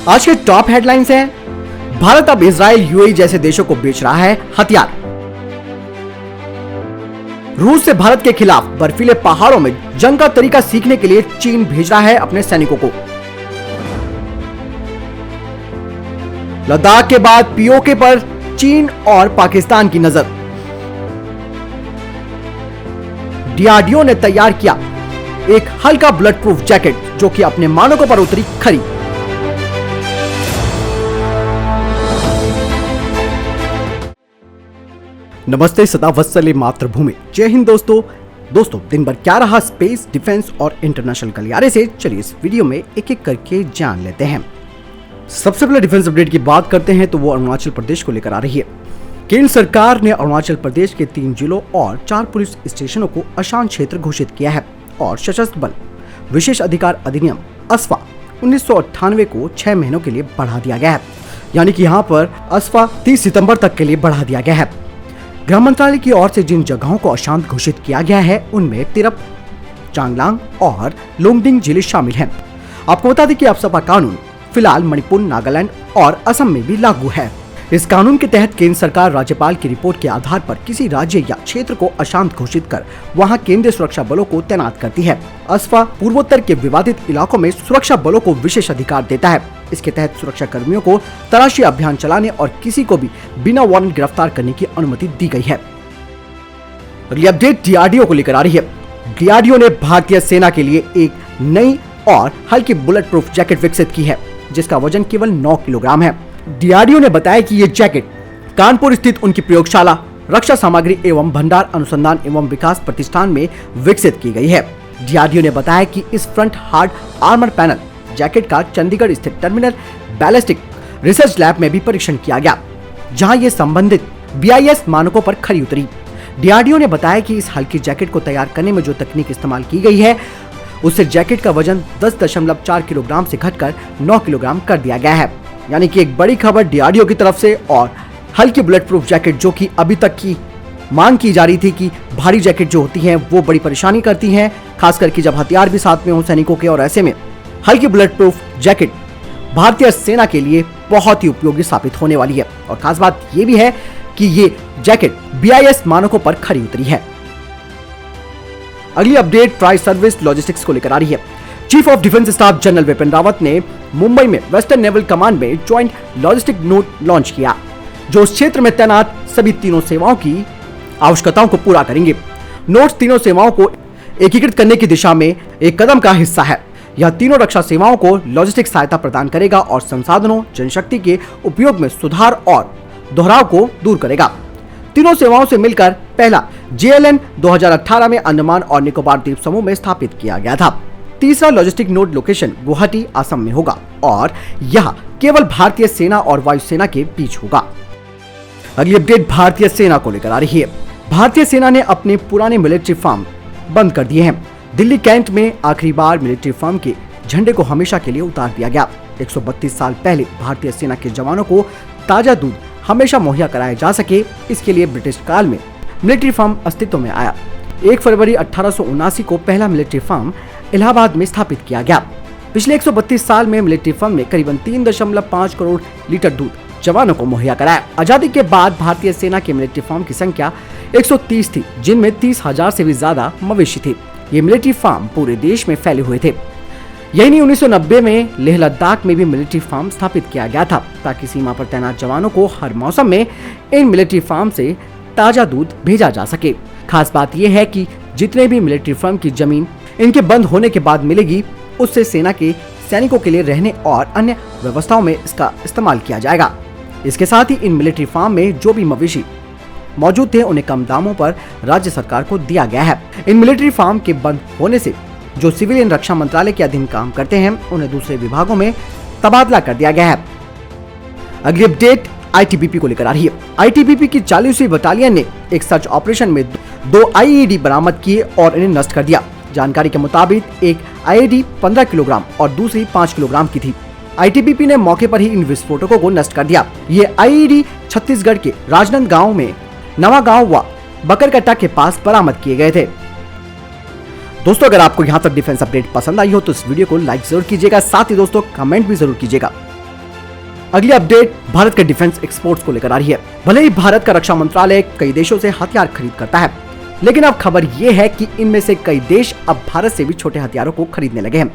आज के top headlines हैं। भारत अब इजराइल, यूएई जैसे देशों को बेच रहा है हथियार। रूस से भारत के खिलाफ बर्फीले पहाड़ों में जंग का तरीका सीखने के लिए चीन भेज रहा है अपने सैनिकों को। लद्दाख के बाद पीओके पर चीन और पाकिस्तान की नजर। डीआरडीओ ने तैयार किया एक हल्का बुलेट प्रूफ जैकेट जो कि अपने मानकों पर उतरी खरी। नमस्ते, सदा वत्सले मातृभूमि। जय हिंद दोस्तों दिन भर क्या रहा स्पेस, डिफेंस और इंटरनेशनल गलियारे से। चलिए इस वीडियो में एक एक करके जान लेते हैं। सबसे पहले डिफेंस अपडेट की बात करते हैं तो वो अरुणाचल प्रदेश को लेकर आ रही है। केंद्र सरकार ने अरुणाचल प्रदेश के 3 जिलों और 4 पुलिस स्टेशनों को अशांत क्षेत्र घोषित किया है और सशस्त्र बल विशेष अधिकार अधिनियम अस्फा 1998 को 6 महीनों के लिए बढ़ा दिया गया है। यानी कि यहाँ पर अस्फा 30 सितंबर तक के लिए बढ़ा दिया गया है। गृह मंत्रालय की ओर से जिन जगहों को अशांत घोषित किया गया है उनमें तिरप, चांगलांग और लोंगडिंग जिले शामिल हैं। आपको बता दें कि अस्फा कानून फिलहाल मणिपुर, नागालैंड और असम में भी लागू है। इस कानून के तहत केंद्र सरकार राज्यपाल की रिपोर्ट के आधार पर किसी राज्य या क्षेत्र को अशांत घोषित कर वहां केंद्रीय सुरक्षा बलों को तैनात करती है। अस्फा पूर्वोत्तर के विवादित इलाकों में सुरक्षा बलों को विशेष अधिकार देता है। इसके तहत सुरक्षा कर्मियों को तलाशी अभियान चलाने और किसी को भी बिना वारंट गिरफ्तार करने की अनुमति दी गई है। अगली अपडेट डीआरडीओ को लेकर आ रही है। डीआरडीओ ने भारतीय सेना के लिए एक नई और हल्की बुलेट प्रूफ जैकेट विकसित की है जिसका वजन केवल 9 किलोग्राम है। डीआरडीओ ने बताया कि ये जैकेट कानपुर स्थित उनकी प्रयोगशाला रक्षा सामग्री एवं भंडार अनुसंधान एवं विकास प्रतिष्ठान में विकसित की गई है। डीआरडीओ ने बताया कि इस front hard armour panel jacket का चंडीगढ़ स्थित टर्मिनल बैलिस्टिक रिसर्च लैब में भी परीक्षण किया गया, जहां ये संबंधित बीआईएस मानकों पर खरी उतरी। डीआरडीओ ने बताया कि इस हल्की जैकेट को तैयार करने में जो तकनीक इस्तेमाल की गई है उससे जैकेट का वजन 10.4 किलोग्राम से घटकर 9 किलोग्राम कर दिया गया है। यानी कि एक बड़ी खबर डीआरडीओ की तरफ से। और हल्की बुलेट प्रूफ जैकेट जो कि अभी तक की मांग की जा रही थी कि भारी जैकेट जो होती हैं वो बड़ी परेशानी करती हैं, खास करके जब हथियार भी साथ में हो सैनिकों के, और ऐसे में हल्की बुलेट प्रूफ जैकेट भारतीय सेना के लिए बहुत ही उपयोगी साबित होने वाली है। और खास बात ये भी है कि ये जैकेट बीआईएस मानकों पर खरी उतरी है। अगली अपडेट ट्राई सर्विस लॉजिस्टिक्स को लेकर आ रही है। Chief of defence staff general Vipin Rawat ने मुंबई में वेस्टर्न नेवल कमांड में ज्वाइंट लॉजिस्टिक नोड लॉन्च किया जो उस क्षेत्र में तैनात सभी तीनों सेवाओं की आवश्यकताओं को पूरा करेंगे। नोड्स तीनों सेवाओं को एकीकृत करने की दिशा में एक कदम का हिस्सा है। यह तीनों रक्षा सेवाओं को लॉजिस्टिक सहायता प्रदान करेगा और संसाधनों, जनशक्ति के उपयोग में सुधार और दोहराव को दूर करेगा। तीनों सेवाओं से मिलकर पहला JLN 2018 में अंडमान और निकोबार द्वीप समूह में स्थापित किया गया था। तीसरा logistic node location Guwahati, Assam में होगा और यह केवल भारतीय सेना और वायुसेना के बीच होगा। अगली अपडेट भारतीय सेना को लेकर आ रही है। भारतीय सेना ने अपने पुराने मिलिट्री फार्म बंद कर दिए हैं। दिल्ली कैंट में आखिरी बार मिलिट्री फार्म के झंडे को हमेशा के लिए उतार दिया गया। 132 साल पहले भारतीय सेना के जवानों को ताजा दूध हमेशा मुहैया कराया जा सके, इसके लिए ब्रिटिश काल में मिलिट्री फार्म अस्तित्व में आया। 1 फरवरी 1879 को पहला मिलिट्री फार्म इलाहाबाद में स्थापित किया गया। पिछले 132 साल में मिलिट्री फार्म ने करीबन 3.5 करोड़ लीटर दूध जवानों को मुहैया कराया। आजादी के बाद भारतीय सेना के मिलिट्री फार्म की संख्या 130 थी, जिनमें 30,000 से भी ज्यादा मवेशी थे। ये मिलिट्री फार्म पूरे देश में फैले हुए थे। यही नहीं, 1990 में लेह लद्दाख में भी मिलिट्री फार्म स्थापित किया गया था ताकि सीमा पर तैनात जवानों को हर मौसम में इन मिलिट्री फार्म से ताजा दूध भेजा जा सके। खास बात यह है कि जितने भी मिलिट्री फार्म की जमीन इनके बंद होने के बाद मिलेगी, उससे सेना के सैनिकों के लिए रहने और अन्य व्यवस्थाओं में इसका इस्तेमाल किया जाएगा। इसके साथ ही इन मिलिट्री फार्म में जो भी मवेशी मौजूद थे उन्हें कम दामों पर राज्य सरकार को दिया गया है। इन मिलिट्री फार्म के बंद होने से जो सिविलियन रक्षा मंत्रालय के अधीन काम करते हैं उन्हें दूसरे विभागों में तबादला कर दिया गया है। अगली अपडेट आईटीबीपी को लेकर आ रही है। आईटीबीपी की 40वीं बटालियन ने एक सर्च ऑपरेशन में 2 आईईडी बरामद किए और इन्हें नष्ट कर दिया। जानकारी के मुताबिक एक आईईडी 15 किलोग्राम और दूसरी 5 किलोग्राम की थी। आईटीबीपी ने मौके पर ही इन विस्फोटकों को नष्ट कर दिया। ये आईईडी छत्तीसगढ़ के राजनांद गांव में नवा गांव व बकरकट्टा के पास बरामद किए गए थे। दोस्तों, अगर आपको यहाँ तक डिफेंस अपडेट पसंद आई हो तो इस वीडियो को लाइक जरूर कीजिएगा, साथ ही दोस्तों कमेंट भी जरूर कीजिएगा। अगली अपडेट भारत के डिफेंस एक्सपोर्ट्स को लेकर आ रही है। भले ही भारत का रक्षा मंत्रालय कई देशों से हथियार खरीद करता है, लेकिन अब खबर ये है कि इनमें से कई देश अब भारत से भी छोटे हथियारों को खरीदने लगे हैं।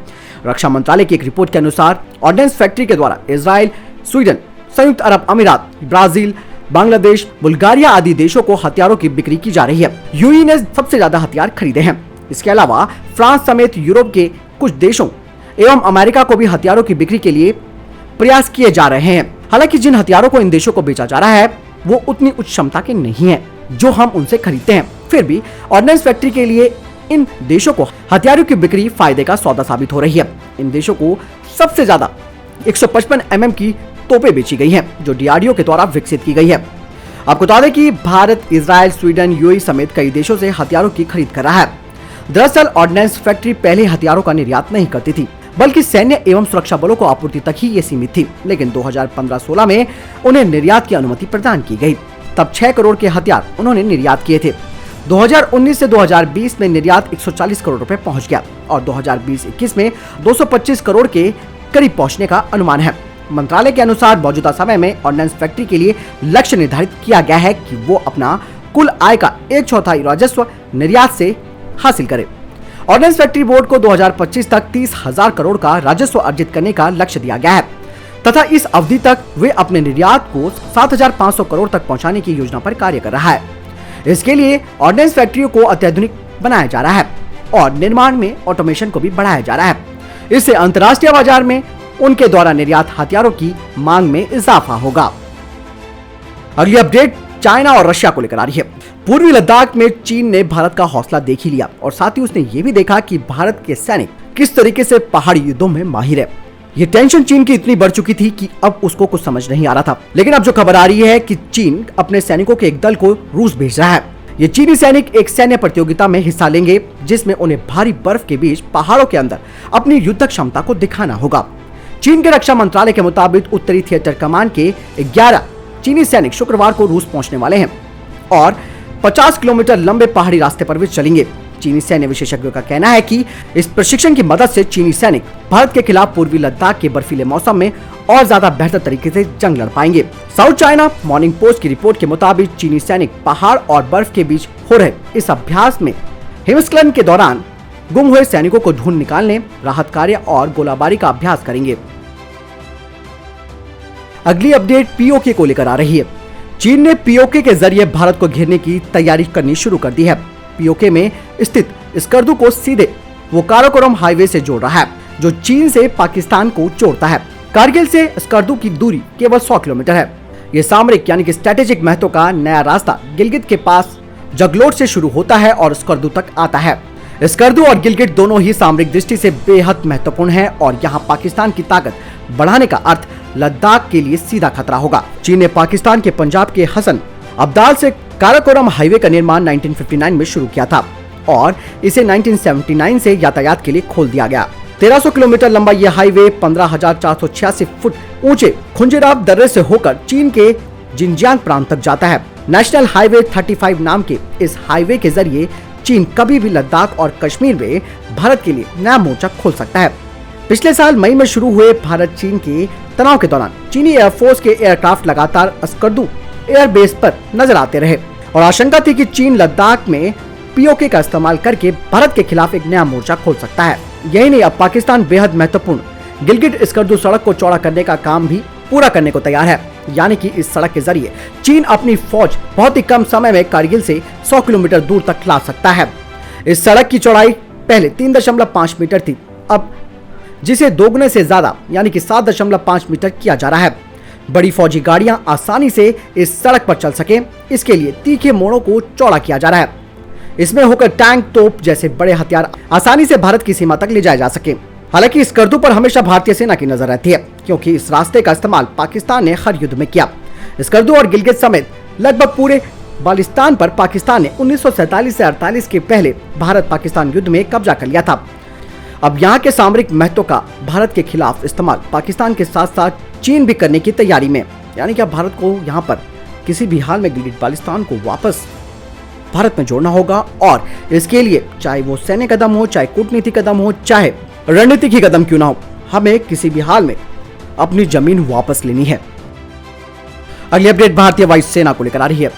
रक्षा मंत्रालय की एक रिपोर्ट के अनुसार ऑर्डिनेंस फैक्ट्री के द्वारा इजराइल, स्वीडन, संयुक्त अरब अमीरात, ब्राजील, बांग्लादेश, बुल्गारिया आदि देशों को हथियारों की बिक्री की जा रही है। यूएई ने सबसे ज्यादा हथियार खरीदे हैं। इसके अलावा फ्रांस समेत यूरोप के कुछ देशों एवं अमेरिका को भी हथियारों की बिक्री के लिए प्रयास किए जा रहे हैं। हालांकि जिन हथियारों को इन देशों को बेचा जा रहा है वो उतनी उच्च क्षमता के नहीं है जो हम उनसे खरीदते हैं। फिर भी ऑर्डिनेंस फैक्ट्री के लिए इन देशों को हथियारों की बिक्री फायदे का सौदा साबित हो रही है। इन देशों को सबसे ज्यादा 155 mm की तोपें बेची गई हैं, जो डीआरडीओ के द्वारा विकसित की गई है। आपको बता दें कि भारत, इजराइल, स्वीडन, यूएई समेत कई देशों से हथियारों की खरीद कर रहा है। दरअसल ऑर्डिनेंस फैक्ट्री पहले हथियारों का निर्यात नहीं करती थी, बल्कि सैन्य एवं सुरक्षा बलों को आपूर्ति तक ही ये सीमित थी। लेकिन 2015-16 में उन्हें निर्यात की अनुमति प्रदान की गई। तब 6 करोड़ के हथियार उन्होंने निर्यात किए थे। 2019 से 2020 में निर्यात 140 करोड़ रुपए पहुंच गया और 2020-21 में 225 करोड़ के करीब पहुंचने का अनुमान है। मंत्रालय के अनुसार मौजूदा समय में ऑर्डिनेंस फैक्ट्री के लिए लक्ष्य निर्धारित किया गया है कि वो अपना कुल आय का 1/4 राजस्व निर्यात से हासिल करे। ऑर्डिनेंस फैक्ट्री बोर्ड को 2025 तक 30,000 करोड़ का राजस्व अर्जित करने का लक्ष्य दिया गया है तथा इस अवधि तक वे अपने निर्यात को 7,500 करोड़ तक पहुंचाने की योजना पर कार्य कर रहा है। इसके लिए ऑर्डिनेंस फैक्ट्रियों को अत्याधुनिक बनाया जा रहा है और निर्माण में ऑटोमेशन को भी बढ़ाया जा रहा है। इससे अंतर्राष्ट्रीय बाजार में उनके द्वारा निर्यात हथियारों की मांग में इजाफा होगा। अगली अपडेट चाइना और रशिया को लेकर आ रही है। पूर्वी लद्दाख में चीन ने भारत का हौसला देख ही लिया और साथ ही उसने ये भी देखा कि भारत के सैनिक किस तरीके से पहाड़ी युद्धों में माहिर है। ये टेंशन चीन की इतनी बढ़ चुकी थी कि अब उसको कुछ समझ नहीं आ रहा था। लेकिन अब जो खबर आ रही है कि चीन अपने सैनिकों के एक दल को रूस भेज रहा है। ये चीनी सैनिक एक सैन्य प्रतियोगिता में हिस्सा लेंगे जिसमें उन्हें भारी बर्फ के बीच पहाड़ों के अंदर अपनी युद्ध क्षमता को दिखाना होगा। चीन के रक्षा मंत्रालय के मुताबिक उत्तरी थिएटर कमान के 11 चीनी सैनिक शुक्रवार को रूस पहुंचने वाले हैं और 50 किलोमीटर लंबे पहाड़ी रास्ते पर भी चलेंगे। चीनी सैन्य विशेषज्ञों का कहना है कि इस प्रशिक्षण की मदद से चीनी सैनिक भारत के खिलाफ पूर्वी लद्दाख के बर्फीले मौसम में और ज्यादा बेहतर तरीके से जंग लड़ पाएंगे। साउथ चाइना मॉर्निंग पोस्ट की रिपोर्ट के मुताबिक चीनी सैनिक पहाड़ और बर्फ के बीच हो रहे इस अभ्यास में हिमस्खलन के दौरान गुम हुए सैनिकों को ढूंढ निकालने, राहत कार्य और गोलाबारी का अभ्यास करेंगे। अगली अपडेट पीओके को लेकर आ रही है। चीन ने पीओके के जरिए भारत को घेरने की तैयारी करनी शुरू कर दी है। पीओके में स्थित स्कर्दू को सीधे वो काराकोरम हाईवे से जोड़ रहा है जो चीन से पाकिस्तान को जोड़ता है। कारगिल से स्कर्दू की दूरी केवल 100 किलोमीटर है। ये सामरिक यानी कि स्ट्रेटेजिक महत्व का नया रास्ता गिलगित के पास जगलोट से शुरू होता है और स्कर्दू तक आता है। स्कर्दू और गिलगित दोनों ही सामरिक दृष्टि से बेहद महत्वपूर्ण है और यहाँ पाकिस्तान की ताकत बढ़ाने का अर्थ लद्दाख के लिए सीधा खतरा होगा। चीन ने पाकिस्तान के पंजाब के हसन अब्दाल से काराकोरम हाईवे का निर्माण 1959 में शुरू किया था और इसे 1979 से यातायात के लिए खोल दिया गया। 1300 किलोमीटर लंबा यह हाईवे 15,486 फुट ऊंचे खुंजेराब दर्रे से होकर चीन के जिनजियांग प्रांत तक जाता है। नेशनल हाईवे 35 नाम के इस हाईवे के जरिए चीन कभी भी लद्दाख और कश्मीर में भारत के लिए नया मोर्चा खोल सकता है। पिछले साल मई में शुरू हुए भारत चीन के तनाव के दौरान चीनी एयरफोर्स के एयरक्राफ्ट लगातार स्कर्दू एयरबेस पर नजर आते रहे और आशंका थी कि चीन लद्दाख में पीओके का इस्तेमाल करके भारत के खिलाफ एक नया मोर्चा खोल सकता है। यही नहीं, अब पाकिस्तान बेहद महत्वपूर्ण गिलगित स्कर्दू सड़क को चौड़ा करने का काम भी पूरा करने को तैयार है। यानी कि इस सड़क के जरिए चीन अपनी फौज बहुत ही कम समय में कारगिल से 100 किलोमीटर दूर तक ला सकता है। इस सड़क की चौड़ाई पहले 3.5 मीटर थी, अब जिसे दोगुने से ज्यादा यानी कि 7.5 मीटर किया जा रहा है। बड़ी फौजी गाड़ियां आसानी से इस सड़क पर चल सके, इसके लिए तीखे मोड़ों को चौड़ा किया जा रहा है। इसमें होकर टैंक, तोप जैसे बड़े हथियार आसानी से भारत की सीमा तक ले जाए जा सके। हालांकि स्कर्दू पर हमेशा भारतीय सेना की नजर रहती है क्योंकि इस रास्ते का इस्तेमाल पाकिस्तान ने हर युद्ध में किया। स्कर्दू और गिलगित समेत लगभग पूरे बालिस्तान पर पाकिस्तान ने 1947 से 48 के पहले भारत पाकिस्तान युद्ध में कब्जा कर लिया था। अब यहाँ के सामरिक महत्व का भारत के खिलाफ इस्तेमाल पाकिस्तान के साथ साथ चीन भी करने की तैयारी में। यानी कि अब भारत को यहाँ पर किसी भी हाल में गिलगित बाल्टिस्तान को वापस भारत में जोड़ना होगा और इसके लिए चाहे वो सैन्य कदम हो, चाहे कूटनीतिक कदम हो, चाहे रणनीतिक ही कदम क्यों ना हो, हमें किसी भी हाल में अपनी जमीन वापस लेनी है। अगली अपडेट भारतीय वायुसेना को लेकर आ रही है।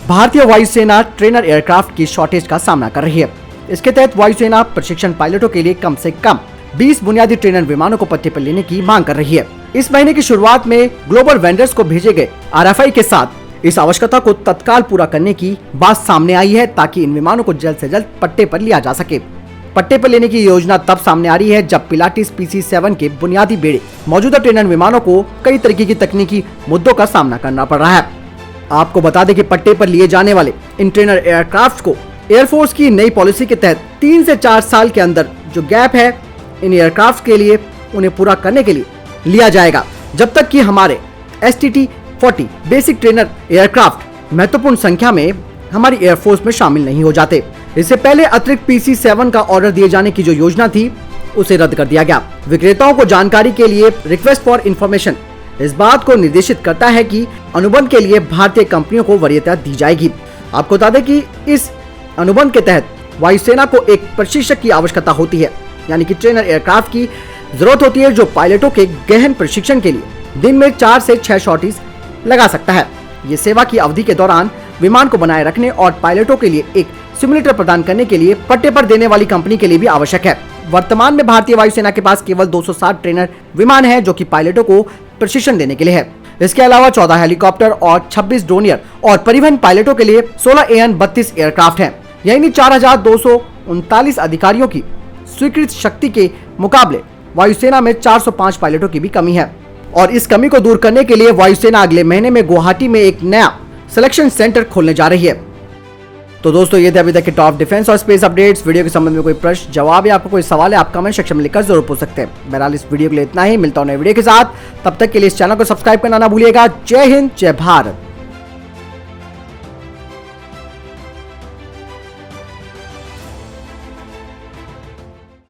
भारतीय वायुसेना ट्रेनर एयरक्राफ्ट की शॉर्टेज का सामना कर रही है। इसके तहत वायुसेना प्रशिक्षण पायलटों के लिए कम से कम 20 बुनियादी ट्रेनर विमानों को पट्टे पर लेने की मांग कर रही है। इस महीने की शुरुआत में ग्लोबल वेंडर्स को भेजे गए RFI के साथ इस आवश्यकता को तत्काल पूरा करने की बात सामने आई है, ताकि इन विमानों को जल्द से जल्द पट्टे पर लिया जा सके। पट्टे पर लेने की योजना तब सामने आ रही है जब पिलाटिस PC-7 के बुनियादी बेड़े मौजूदा ट्रेनर विमानों को कई तरीके की तकनीकी मुद्दों का सामना करना पड़ रहा है। आपको बता दें कि पट्टे पर लिए जाने वाले इन ट्रेनर एयरक्राफ्ट को एयरफोर्स की नई पॉलिसी के तहत 3 से 4 साल के अंदर जो गैप है इन एयरक्राफ्ट के लिए उन्हें पूरा करने के लिए लिया जाएगा, जब तक कि हमारे STT-40 बेसिक ट्रेनर एयरक्राफ्ट महत्वपूर्ण संख्या में हमारी एयरफोर्स में शामिल नहीं हो जाते। इससे पहले अतिरिक्त PC-7 का ऑर्डर दिए जाने की जो योजना थी उसे रद्द कर दिया गया। विक्रेताओं को जानकारी के लिए रिक्वेस्ट फॉर इंफॉर्मेशन इस बात को निर्देशित करता है कि अनुबंध के लिए भारतीय कंपनियों को वरीयता दी जाएगी। आपको बता दें कि इस अनुबंध के तहत वायुसेना को एक प्रशिक्षक की आवश्यकता होती है, यानी कि ट्रेनर एयरक्राफ्ट की जरूरत होती है जो पायलटों के गहन प्रशिक्षण के लिए दिन में 4 से 6 शॉर्टीज लगा सकता है। ये सेवा की अवधि के दौरान विमान को बनाए रखने और पायलटों के लिए एक सिमुलेटर प्रदान करने के लिए पट्टे पर देने वाली कंपनी के लिए भी आवश्यक है। वर्तमान में भारतीय वायुसेना के पास केवल 260 ट्रेनर विमान हैं जो कि पायलटों को प्रशिक्षण देने के लिए है। इसके अलावा 14 हेलीकॉप्टर और 26 ड्रोनियर और परिवहन पायलटों के लिए 16 AN-32 एयरक्राफ्ट हैं। यानी 4239 अधिकारियों की स्वीकृत शक्ति के मुकाबले वायुसेना में 405 पायलटों की भी कमी है, और इस कमी को दूर करने के लिए वायुसेना अगले महीने में गुवाहाटी में एक नया सिलेक्शन सेंटर खोलने जा रही है। तो दोस्तों, ये थे अभी तक के टॉप डिफेंस और स्पेस अपडेट्स। वीडियो के संबंध में कोई प्रश्न जवाब या आपको कोई सवाल है आप कमेंट सेक्शन में लिखकर जरूर पूछ सकते हैं। बहरहाल इस वीडियो के लिए इतना ही, मिलता हूं नए वीडियो के साथ, तब तक के लिए इस चैनल को सब्सक्राइब करना ना भूलिएगा। जय हिंद, जय भारत।